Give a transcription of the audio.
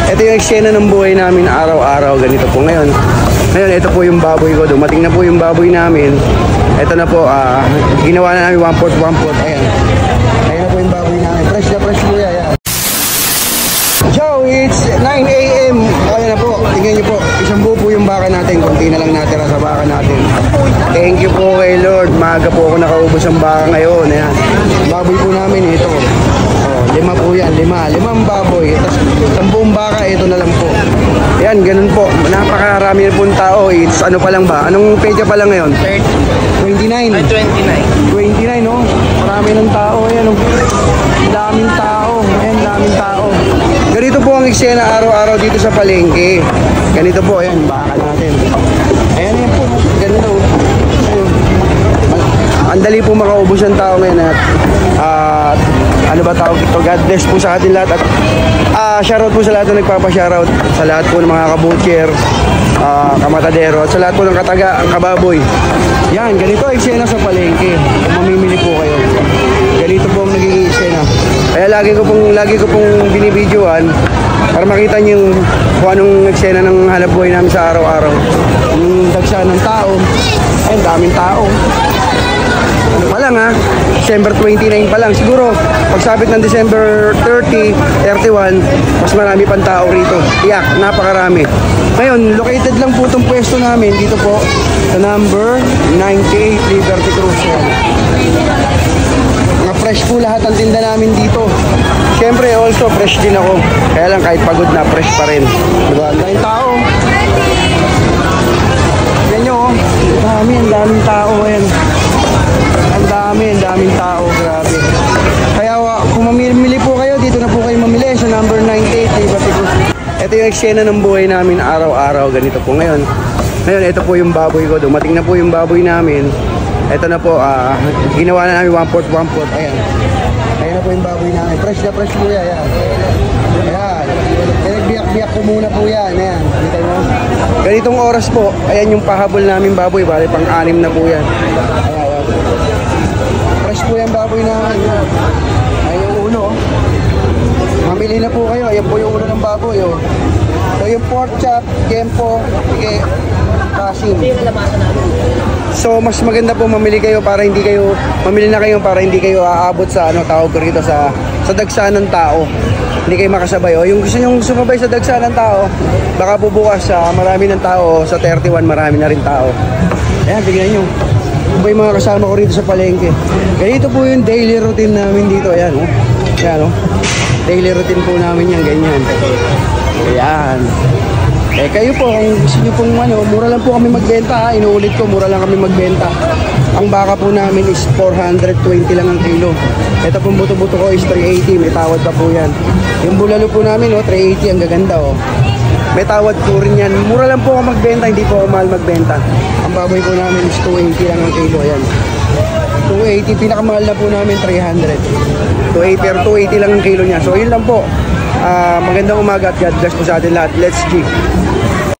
Ito yung eksena ng buhay namin araw-araw. Ganito po ngayon. Ngayon, ito po yung baboy ko. Dumating na po yung baboy namin. Ito na po, ginawa na namin 1/4. Ayan. Ayan na po yung baboy namin. Fresh na fresh po yan. So, it's 9 AM. Ayan na po. Tingnan nyo po. Isang buo po yung baka natin. Kunti na lang natira sa baka natin. Thank you po kay Lord. Maaga po ako nakaubos ang baka ngayon. Ayan. Baboy po namin ito. Oh, 5 po yan. 5 baboy. Tapos 10 baka. Ito na lang po. Ayan, ganun po. Napakarami na pong tao. It's ano pa lang ba? Anong pecha pa lang ngayon? 29. 29, no? Marami ng tao. Ayan, no? Daming tao. Ayan, daming tao. Ganito po ang eksena araw-araw dito sa palengke. Ganito po, ayan, baka natin. Ayan, ayan po. Ganito. Ayun. Ang dali po makaubos ang tao ngayon at ano ba tawag ito? God bless po sa atin lahat. At shoutout po sa lahat na nagpapa-shoutout. Sa lahat po ng mga kabutcher, kamatadero, at sa lahat po ng kataga, ang kababoy. Yan, ganito ang eksena sa palengke. Kung mamimili po kayo. Ganito po ang nagiging eksena. Kaya lagi ko pong binibidyoan para makita niyo kung anong eksena ng hanap buhay namin sa araw-araw. Yung dagsa ng tao. Ayun, daming tao. Ano pa lang December 29 pa lang. Siguro, pagsapit ng December 30, 31, mas marami pang tao rito. Tiyak, napakarami. Ngayon, located lang po itong pwesto namin dito po sa number 98 Liberty Cruz. Mga fresh po lahat ang tinda namin dito. Siyempre, also fresh din ako. Kaya lang kahit pagod na, fresh pa rin. Diba? Ang daming tao. Yan nyo, ang daming tao. Ayan. Ang daming tao. Grabe. Kaya kung mamili po kayo, dito na po kayo mamili sa number 98 Liberty Cruz. Ito yung eksena ng buhay namin araw-araw. Ganito po ngayon. Ngayon, ito po yung baboy ko. Dumating na po yung baboy namin. Ito na po, ginawa na namin 1/4. Ayan. Ayan na po yung baboy namin. Fresh na fresh po yan. Ayan. Pinagbiyak-biyak ko muna po yan. Ayan. Kita mo? Ganitong oras po, ayan yung pahabol namin baboy. Bale, pang-6 na po yan. Ayan. Fresh po yung baboy namin. Ayan yung uno. Mamili na po kayo. Ayan po yung uno ng baboy. So yung pork chop, gempo, sige, kasim. So mas maganda po mamili kayo para hindi kayo para hindi kayo aabot sa tawag ko rito sa dagsa ng tao. Hindi kayo makasabay. O yung gusto nyong sumabay sa dagsa ng tao, baka po bukas marami ng tao, sa 31 marami na rin tao. Ayan, tignan nyo. Ito ba yung mga kasama ko rito sa palengke. Ganito po yung daily routine namin dito. Ayan, Ayan, daily routine po namin yan, ganyan. Ayan. Kayo po, kung gusto nyo pong mura lang po kami magbenta Inuulit ko, mura lang kami magbenta. Ang baka po namin is 420 lang ang kilo. Ito pong buto-buto ko is 380, may tawad pa po yan. Yung bulalo po namin, 380, ang gaganda May tawad po rin yan. Mura lang po ako magbenta, hindi po ako mahal magbenta. Ang baboy po namin is 280 lang ang kilo, ayan. 280, pinakamahal na po namin 300. 280, pero 280 lang ang kilo niya. So yun lang po. Magandang umaga at God bless po sa atin lahat. Let's G.